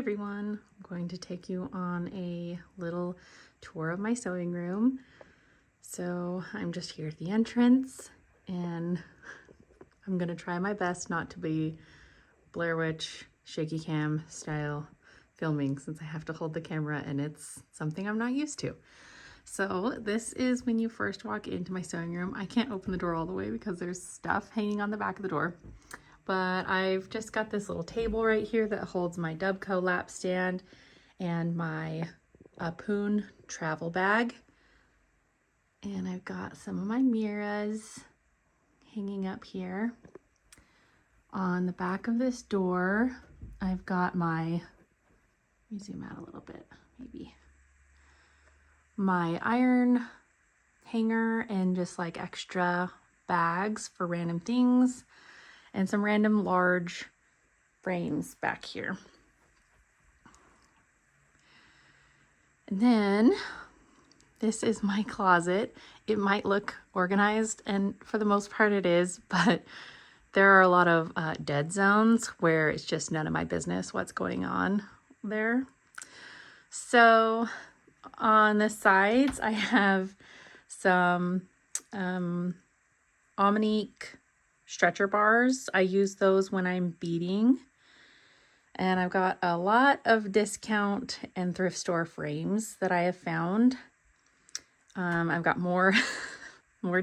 everyone. I'm going to take you on a little tour of my sewing room. So I'm just here at the entrance and I'm going to try my best not to be Blair Witch shaky cam style filming since I have to hold the camera and it's something I'm not used to. So this is when you first walk into my sewing room. I can't open the door all the way because there's stuff hanging on the back of the door. But I've just got this little table right here that holds my Dubco lap stand and my Poon travel bag. And I've got some of my mirrors hanging up here. On the back of this door, I've got my, let me zoom out a little bit, maybe. My iron hanger and just like extra bags for random things. And some random large frames back here. And then this is my closet. It might look organized, and for the most part it is, but there are a lot of dead zones where it's just none of my business what's going on there. So on the sides I have some Omnique stretcher bars. I use those when I'm beading. And I've got a lot of discount and thrift store frames that I have found. I've got more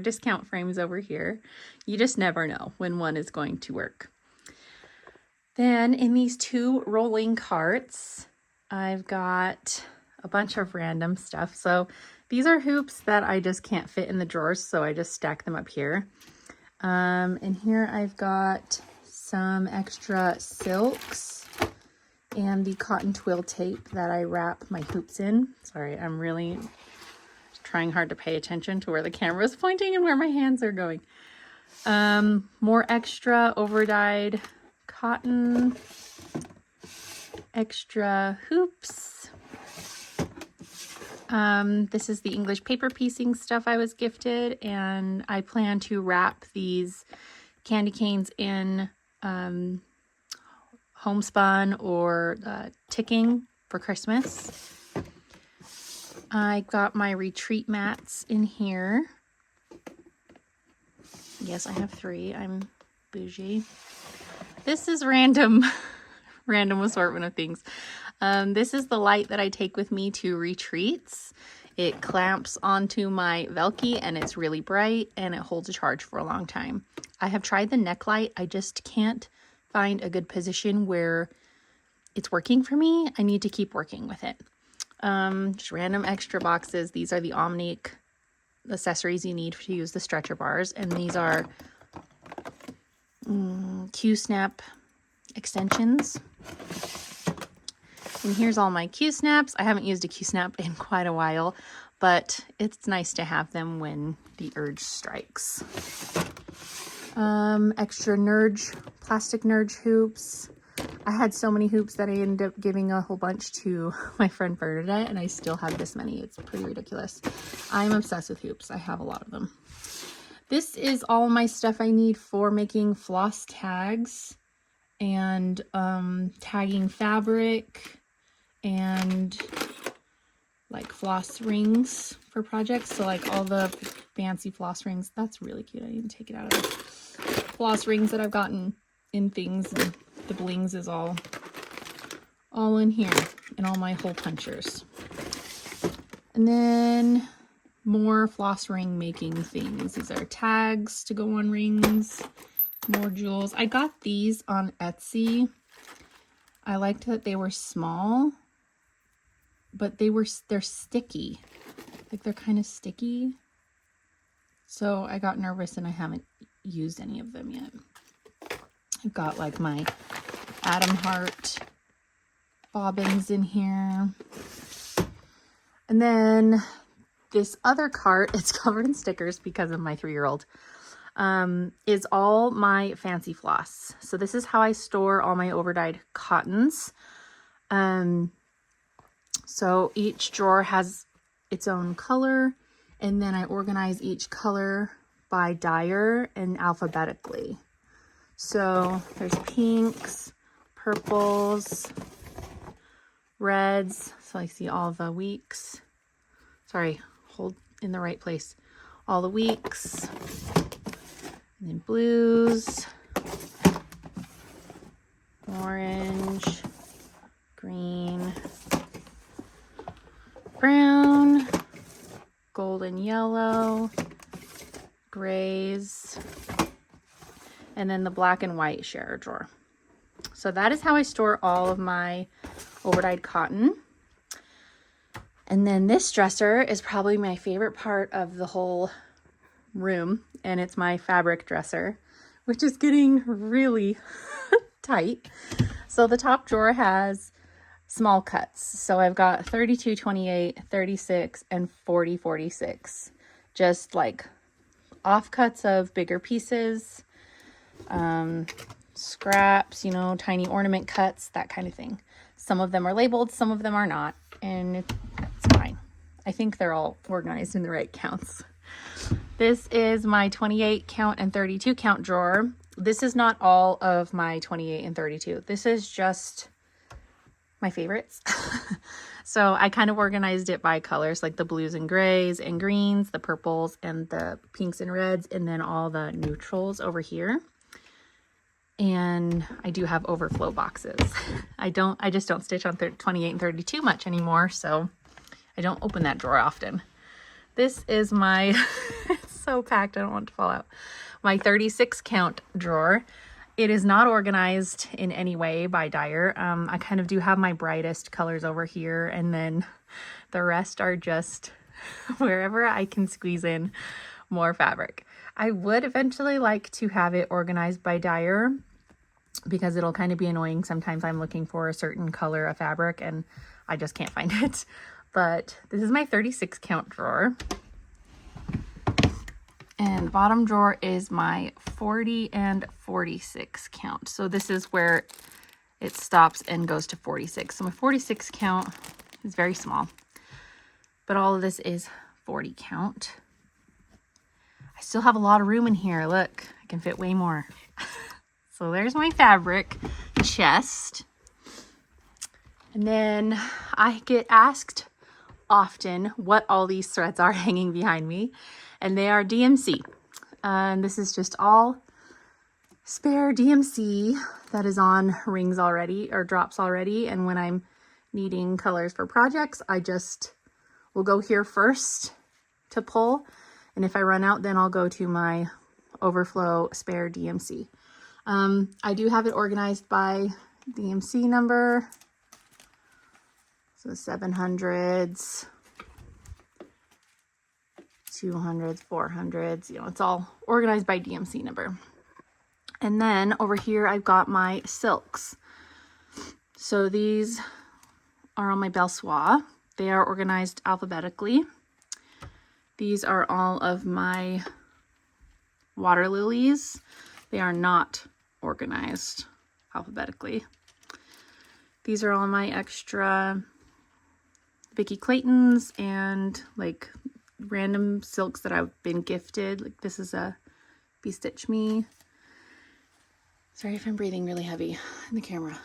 discount frames over here. You just never know when one is going to work. Then in these two rolling carts, I've got a bunch of random stuff. So these are hoops that I just can't fit in the drawers, so I just stack them up here. And here I've got some extra silks and the cotton twill tape that I wrap my hoops in. Sorry, I'm really trying hard to pay attention to where the camera is pointing and where my hands are going. More extra over-dyed cotton, extra hoops. This is the English paper piecing stuff I was gifted, and I plan to wrap these candy canes in homespun or ticking for Christmas. I got my retreat mats in here. Yes, I have 3. I'm bougie. This is random assortment of things. This is the light that I take with me to retreats. It clamps onto my Velcro and it's really bright and it holds a charge for a long time. I have tried the neck light. I just can't find a good position where it's working for me. I need to keep working with it. Just random extra boxes. These are the Omnique accessories you need to use the stretcher bars. And these are Q-snap extensions. And here's all my Q-snaps. I haven't used a Q-snap in quite a while, but it's nice to have them when the urge strikes. Extra plastic Nerge hoops. I had so many hoops that I ended up giving a whole bunch to my friend Bernadette, and I still have this many. It's pretty ridiculous. I'm obsessed with hoops. I have a lot of them. This is all my stuff I need for making floss tags and tagging fabric and like floss rings for projects. So like all the fancy floss rings. That's really cute. I didn't take it out of this. Floss rings that I've gotten in things, and the blings is all in here, and all my hole punchers. And then more floss ring making things. These are tags to go on rings, more jewels. I got these on Etsy. I liked that they were small, but they're sticky. Like they're kind of sticky. So I got nervous and I haven't used any of them yet. I've got like my Adam Hart bobbins in here. And then this other cart, it's covered in stickers because of my 3-year-old, is all my fancy floss. So this is how I store all my overdyed cottons. So each drawer has its own color, and then I organize each color by dyer and alphabetically. So there's pinks, purples, reds. So I see all the weeks. Sorry, hold in the right place. All the weeks. And then blues, orange, green, brown, golden yellow, grays, and then the black and white share drawer. So that is how I store all of my overdyed cotton. And then this dresser is probably my favorite part of the whole room, and it's my fabric dresser, which is getting really tight. So the top drawer has small cuts. So I've got 32, 28, 36, and 40, 46. Just like offcuts of bigger pieces, scraps, you know, tiny ornament cuts, that kind of thing. Some of them are labeled, some of them are not, and it's fine. I think they're all organized in the right counts. This is my 28 count and 32 count drawer. This is not all of my 28 and 32. This is just my favorites. So I kind of organized it by colors, like the blues and grays and greens, the purples and the pinks and reds, and then all the neutrals over here. And I do have overflow boxes. I just don't stitch on 28 and 32 much anymore, so I don't open that drawer often. This is my, it's so packed, I don't want it to fall out. My 36 count drawer. It is not organized in any way by dyer. I kind of do have my brightest colors over here, and then the rest are just wherever I can squeeze in more fabric. I would eventually like to have it organized by dyer, because it'll kind of be annoying. Sometimes I'm looking for a certain color of fabric and I just can't find it. But this is my 36 count drawer. And bottom drawer is my 40 and 46 count. So this is where it stops and goes to 46. So my 46 count is very small, but all of this is 40 count. I still have a lot of room in here. Look, I can fit way more. So there's my fabric chest. And then I get asked often what all these threads are hanging behind me, and they are DMC. This is just all spare DMC that is on rings already, or drops already. And when I'm needing colors for projects, I just will go here first to pull. And if I run out, then I'll go to my overflow spare DMC. I do have it organized by DMC number. So 700s, 200s, 400s, you know, it's all organized by DMC number. And then over here, I've got my silks. So these are on my Belle Soie. They are organized alphabetically. These are all of my water lilies. They are not organized alphabetically. These are all my extra Vicki Claytons and like random silks that I've been gifted. Like this is a Be Stitch Me. Sorry if I'm breathing really heavy in the camera.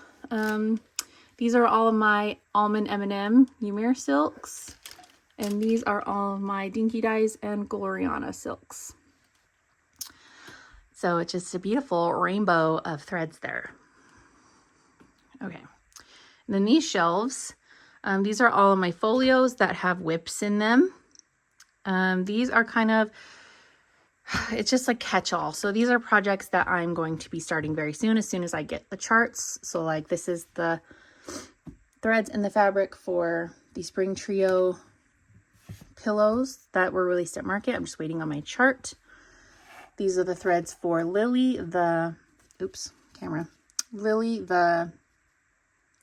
These are all of my Almond M&M Ymir silks. And these are all of my Dinky Dyes and Gloriana silks. So it's just a beautiful rainbow of threads there. Okay. And then these shelves, these are all of my folios that have whips in them. These are kind of, it's just like catch-all. So these are projects that I'm going to be starting very soon as I get the charts. So like this is the threads and the fabric for the Spring Trio pillows that were released at market. I'm just waiting on my chart. These are the threads for Lily, the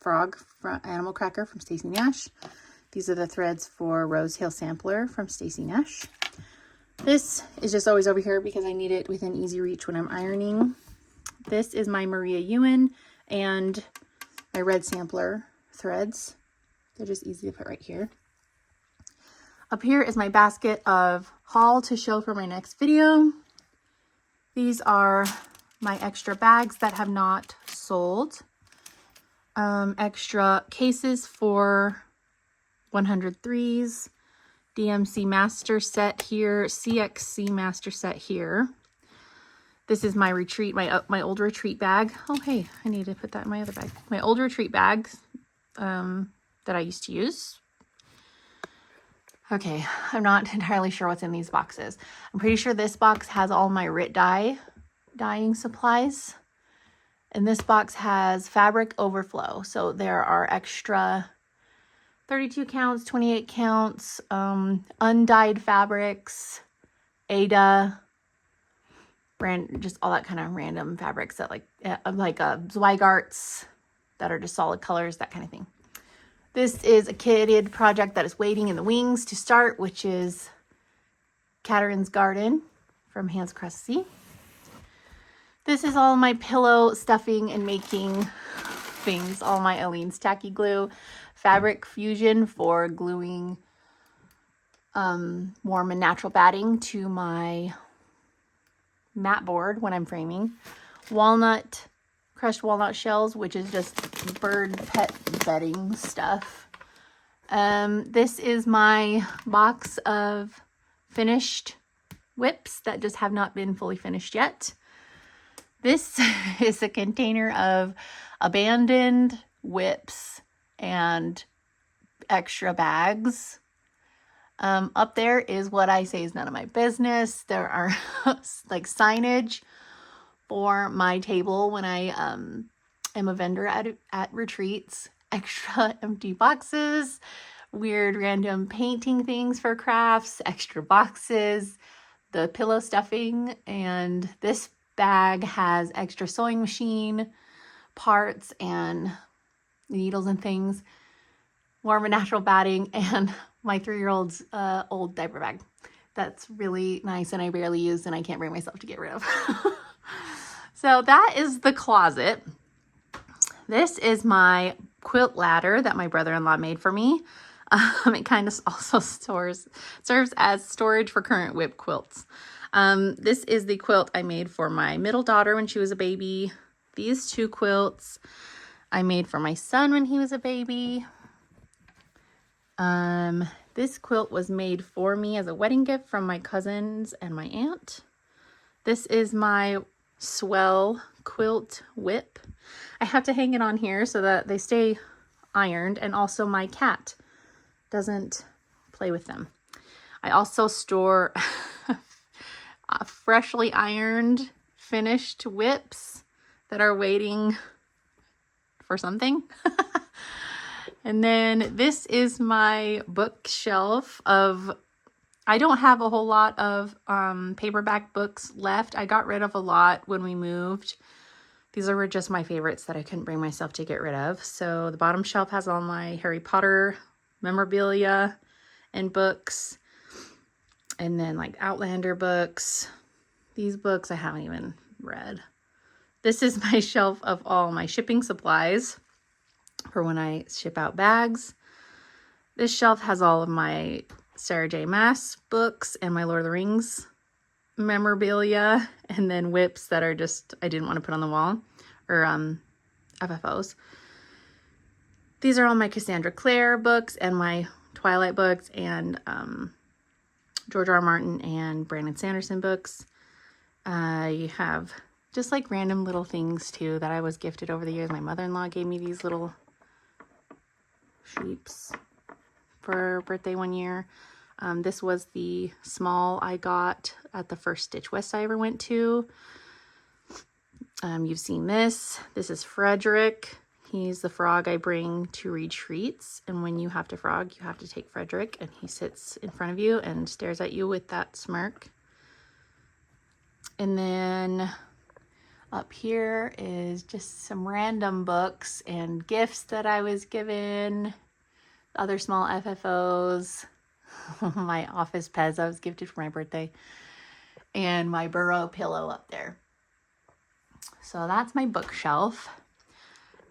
frog animal cracker from Stacey Nash. These are the threads for Rose Hill Sampler from Stacey Nash. This is just always over here because I need it within easy reach when I'm ironing. This is my Maria Ewan and my red sampler threads. They're just easy to put right here. Up here is my basket of haul to show for my next video. These are my extra bags that have not sold. Extra cases for 103s, DMC master set here, CXC master set here. This is my retreat, my old retreat bag. Oh, hey, I need to put that in my other bag. My old retreat bags that I used to use. Okay, I'm not entirely sure what's in these boxes. I'm pretty sure this box has all my RIT dyeing supplies. And this box has fabric overflow. So there are extra 32 counts, 28 counts, undyed fabrics, Ada, just all that kind of random fabrics that like Zweigarts that are just solid colors, that kind of thing. This is a kitted project that is waiting in the wings to start, which is Catherine's Garden from Hands Across the Sea. This is all my pillow stuffing and making things, all my Aleene's tacky glue, fabric fusion for gluing warm and natural batting to my mat board when I'm framing, crushed walnut shells, which is just bird pet bedding stuff. This is my box of finished whips that just have not been fully finished yet. This is a container of abandoned whips and extra bags. Up there is what I say is none of my business. There are like signage for my table when I am a vendor at retreats, extra empty boxes, weird random painting things for crafts, extra boxes, the pillow stuffing, and this bag has extra sewing machine parts and needles and things, warm and natural batting, and my 3-year-old's old diaper bag. That's really nice and I barely use and I can't bring myself to get rid of. So that is the closet. This is my quilt ladder that my brother-in-law made for me. It kind of also serves as storage for current whip quilts. This is the quilt I made for my middle daughter when she was a baby. These 2 quilts I made for my son when he was a baby. This quilt was made for me as a wedding gift from my cousins and my aunt. This is my swell quilt whip. I have to hang it on here so that they stay ironed, and also my cat doesn't play with them. I also store freshly ironed finished whips that are waiting for something. And then this is my bookshelf of, I don't have a whole lot of paperback books left. I got rid of a lot when we moved. These were just my favorites that I couldn't bring myself to get rid of. So the bottom shelf has all my Harry Potter memorabilia and books. And then like Outlander books. These books I haven't even read. This is my shelf of all my shipping supplies for when I ship out bags. This shelf has all of my Sarah J. Maas books and my Lord of the Rings memorabilia, and then whips that are just, I didn't want to put on the wall, or FFOs. These are all my Cassandra Clare books and my Twilight books and George R. R. Martin and Brandon Sanderson books. You have just like random little things too that I was gifted over the years. My mother-in-law gave me these little sheeps for her birthday one year. This was the small I got at the first Stitch West I ever went to. You've seen this. This is Frederick. He's the frog I bring to retreats. And when you have to frog, you have to take Frederick. And he sits in front of you and stares at you with that smirk. And then up here is just some random books and gifts that I was given. Other small FFOs. My office Pez I was gifted for my birthday. And my burrow pillow up there. So that's my bookshelf.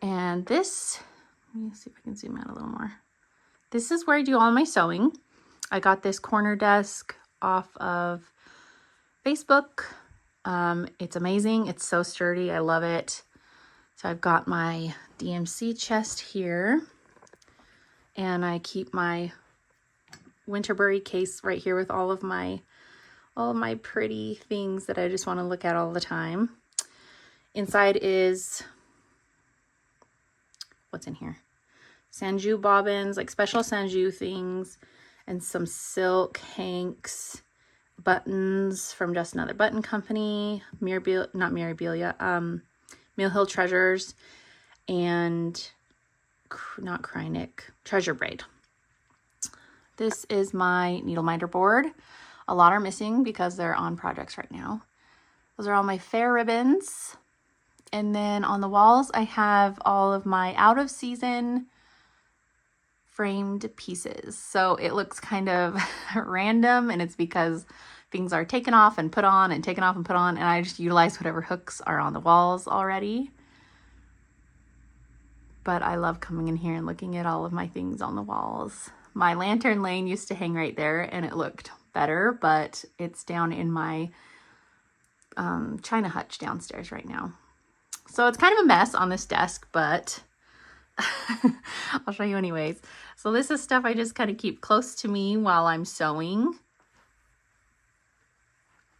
And this, let me see if I can zoom out a little more. This is where I do all my sewing. I got this corner desk off of Facebook. It's amazing. It's so sturdy. I love it. So I've got my DMC chest here, and I keep my Winterbury case right here with all of my pretty things that I just want to look at all the time. Inside is, what's in here? Sanju bobbins, like special Sanju things, and some silk hanks, buttons from Just Another Button Company, Mill Hill Treasures, and not Krynic, Treasure Braid. This is my needle minder board. A lot are missing because they're on projects right now. Those are all my fair ribbons. And then on the walls, I have all of my out of season framed pieces. So it looks kind of random, and it's because things are taken off and put on and taken off and put on, and I just utilize whatever hooks are on the walls already. But I love coming in here and looking at all of my things on the walls. My lantern lane used to hang right there, and it looked better, but it's down in my china hutch downstairs right now. So it's kind of a mess on this desk, but I'll show you anyways. So this is stuff I just kind of keep close to me while I'm sewing.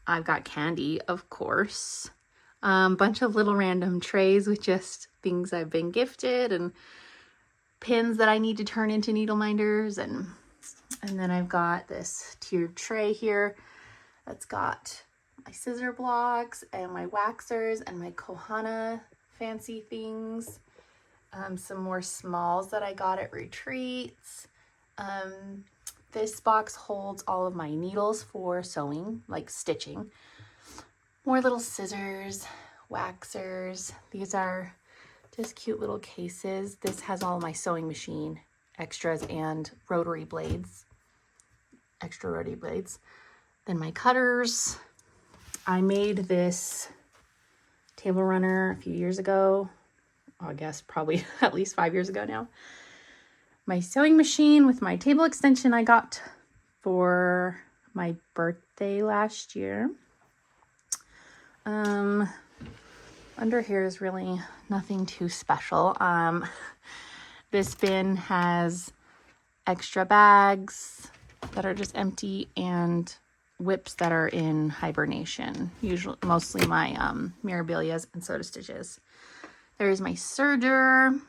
I've got candy, of course. Bunch of little random trays with just things I've been gifted, and pins that I need to turn into needle minders, and then I've got this tiered tray here that's got my scissor blocks and my waxers and my Kohana fancy things. Some more smalls that I got at retreats. This box holds all of my needles for sewing, like stitching. More little scissors, waxers. These are just cute little cases. This has all my sewing machine extras and rotary blades, extra rotary blades. Then my cutters. I made this table runner a few years ago. I guess probably at least 5 years ago now. My sewing machine with my table extension I got for my birthday last year. Under here is really nothing too special. This bin has extra bags that are just empty and whips that are in hibernation. Usually, mostly my Mirabilias and Soda Stitches. There's my serger,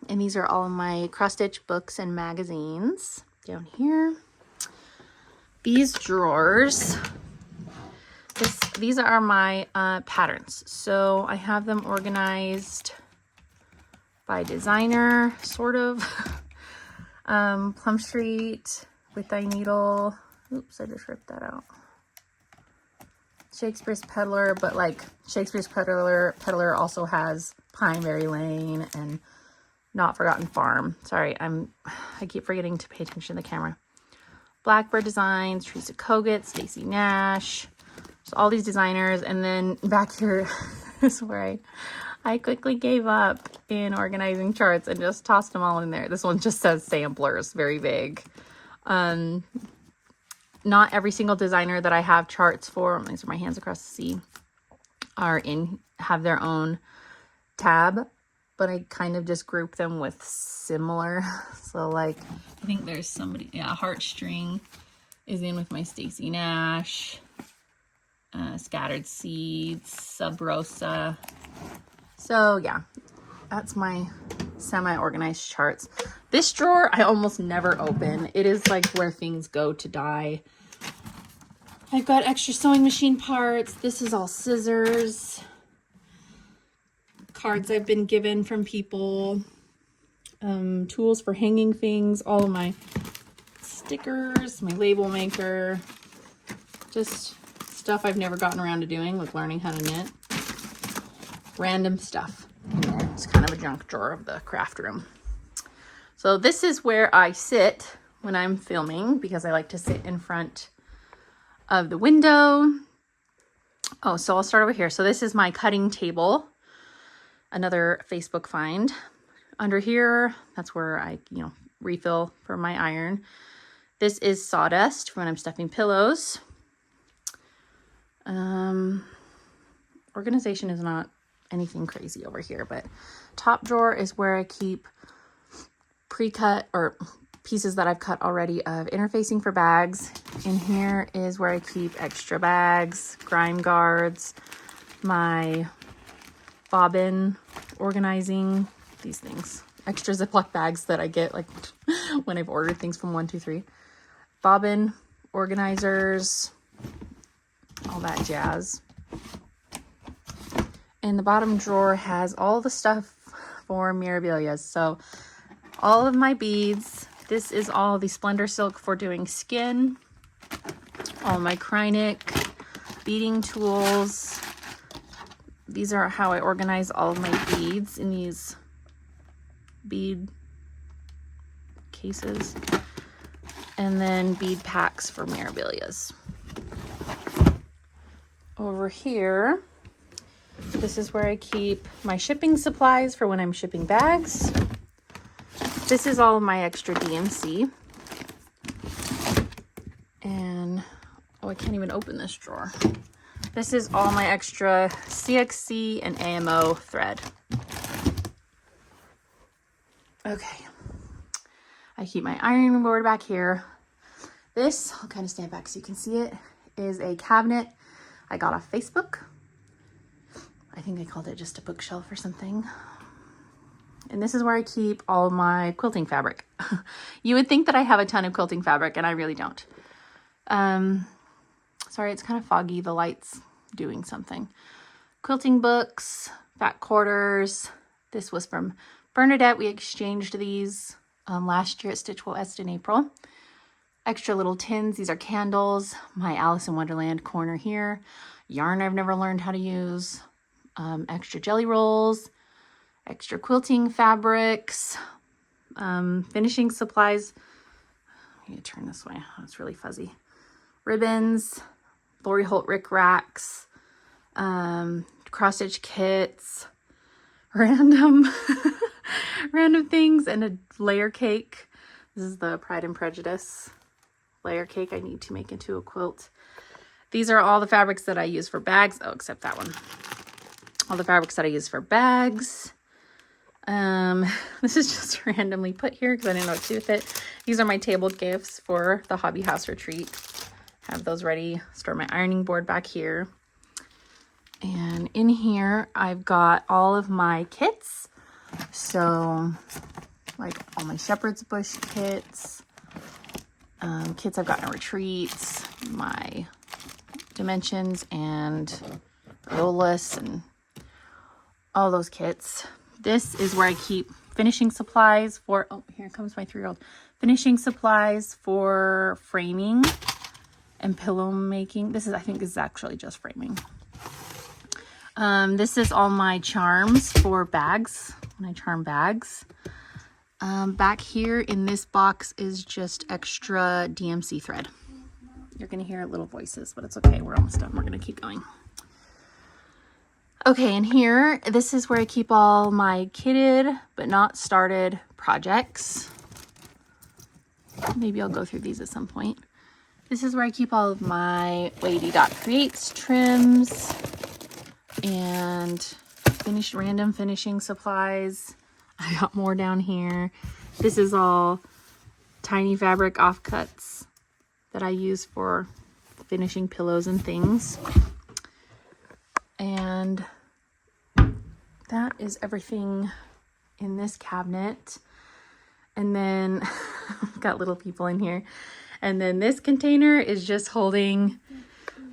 and these are all of my cross stitch books and magazines down here. These drawers, these are my patterns. So I have them organized by designer, sort of. Plum Street, With Thy Needle. Oops, I just ripped that out. Shakespeare's Peddler, but like Shakespeare's Peddler also has Pineberry Lane and Not Forgotten Farm. Sorry, I keep forgetting to pay attention to the camera. Blackbird Designs, Teresa Kogut, Stacy Nash. So all these designers, and then back here is where I quickly gave up in organizing charts and just tossed them all in there. This one just says samplers, very vague. Not every single designer that I have charts for, these are my hands across the sea, have their own tab, but I kind of just group them with similar. So like, I think there's somebody, yeah, Heartstring is in with my Stacy Nash, Scattered Seeds, Sub Rosa. So yeah, that's my semi-organized charts. This drawer I almost never open. It is like where things go to die. I've got extra sewing machine parts. This is all scissors. Cards I've been given from people. Tools for hanging things. All of my stickers, my label maker. Just stuff I've never gotten around to doing, like learning how to knit. Random stuff in there. It's kind of a junk drawer of the craft room. So this is where I sit when I'm filming, because I like to sit in front of the window. Oh, so I'll start over here. So this is my cutting table, another Facebook find. Under here, that's where I, refill for my iron. This is sawdust when I'm stuffing pillows. Organization is not anything crazy over here. But top drawer is where I keep pre-cut or pieces that I've cut already of interfacing for bags. In here is where I keep extra bags, grime guards, my bobbin organizing, these things, extra Ziploc bags that I get like when I've ordered things from 123, bobbin organizers, all that jazz. And the bottom drawer has all the stuff for mirabilia. So all of my beads, this is all the Splendor Silk for doing skin, all my Krynic beading tools. These are how I organize all of my beads in these bead cases. And then bead packs for mirabilias. Over here, this is where I keep my shipping supplies for when I'm shipping bags. This is all of my extra DMC. And, oh, I can't even open this drawer. This is all my extra CXC and AMO thread. Okay. I keep my ironing board back here. This, I'll kind of stand back so you can see it, is a cabinet I got off Facebook. I think they called it just a bookshelf or something. And this is where I keep all my quilting fabric. You would think that I have a ton of quilting fabric, and I really don't. Sorry, it's kind of foggy. The light's doing something. Quilting books, fat quarters. This was from Bernadette. We exchanged these last year at Stitch West in April. Extra little tins. These are candles. My Alice in Wonderland corner here. Yarn I've never learned how to use. Extra jelly rolls. Extra quilting fabrics. Finishing supplies. I need to turn this way. Oh, it's really fuzzy. Ribbons. Lori Holt Rick racks. Cross stitch kits. Random things, and a layer cake. This is the Pride and Prejudice layer cake I need to make into a quilt. These are all the fabrics that I use for bags. Oh, except that one. All the fabrics that I use for bags. This is just randomly put here because I didn't know what to do with it. These are my table gifts for the Hobby House retreat. Have those ready. Store my ironing board back here. And in here, I've got all of my kits. So, like all my shepherd's bush kits, kits I've gotten at retreats, my dimensions and Violas and all those kits. This is where I keep finishing supplies for, oh, here comes my 3-year-old. Finishing supplies for framing and pillow making. This is, I think this is actually just framing. This is all my charms for bags, when I charm bags. Back here in this box is just extra DMC thread. You're going to hear little voices, but it's okay. We're almost done. We're going to keep going. Okay, and here, this is where I keep all my kitted but not started projects. Maybe I'll go through these at some point. This is where I keep all of my Lady Dot Creates trims and random finishing supplies. I got more down here. This is all tiny fabric offcuts that I use for finishing pillows and things. And that is everything in this cabinet. And then got little people in here. And then this container is just holding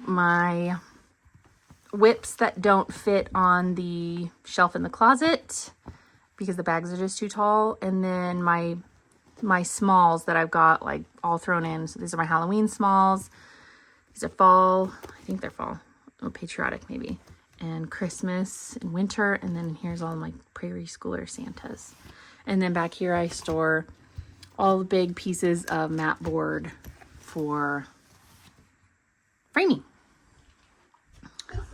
my whips that don't fit on the shelf in the closet because the bags are just too tall. And then my smalls that I've got like all thrown in. So these are my Halloween smalls. These are fall. I think they're fall. Oh, patriotic maybe. And Christmas and winter. And then here's all my Prairie Schooler Santas. And then back here I store all the big pieces of mat board for framing.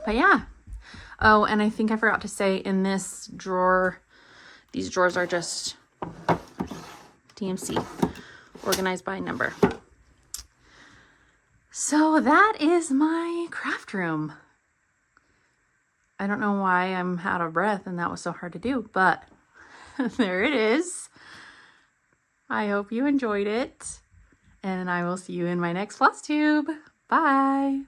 But yeah. Oh, and I think I forgot to say in this drawer, these drawers are just DMC, organized by number. So that is my craft room. I don't know why I'm out of breath and that was so hard to do, but there it is. I hope you enjoyed it, and I will see you in my next floss tube. Bye.